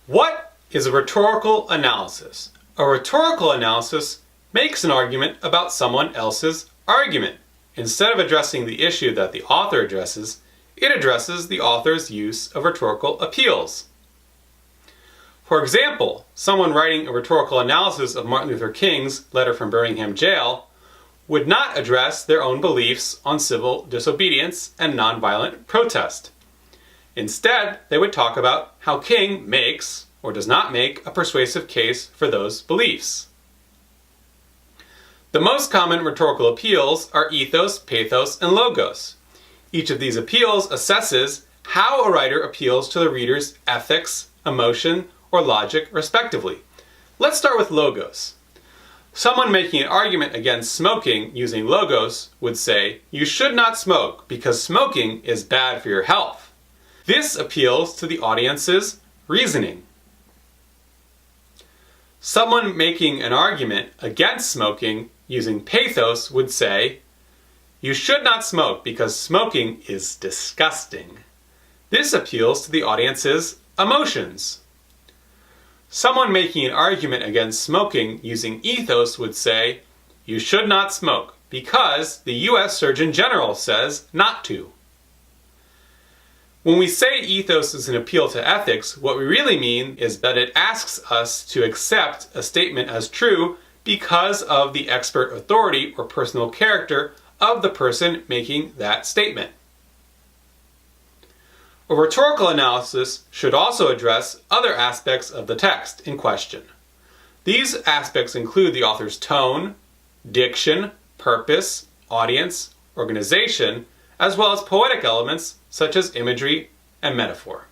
What is a rhetorical analysis? A rhetorical analysis makes an argument about someone else's argument. Instead of addressing the issue that the author addresses, it addresses the author's use of rhetorical appeals. For example, someone writing a rhetorical analysis of Martin Luther King's letter from Birmingham jail would not address their own beliefs on civil disobedience and nonviolent protest. Instead, they would talk about how King makes, or does not make, a persuasive case for those beliefs. The most common rhetorical appeals are ethos, pathos, and logos. Each of these appeals assesses how a writer appeals to the reader's ethics, emotion, or logic, respectively. Let's start with logos. Someone making an argument against smoking using logos would say, "You should not smoke because smoking is bad for your health." This appeals to the audience's reasoning. Someone making an argument against smoking using pathos would say, "You should not smoke because smoking is disgusting." This appeals to the audience's emotions. Someone making an argument against smoking using ethos would say, "You should not smoke because the US Surgeon General says not to." When we say ethos is an appeal to ethics, what we really mean is that it asks us to accept a statement as true because of the expert authority or personal character of the person making that statement. A rhetorical analysis should also address other aspects of the text in question. These aspects include the author's tone, diction, purpose, audience, organization, as well as poetic elements such as imagery and metaphor.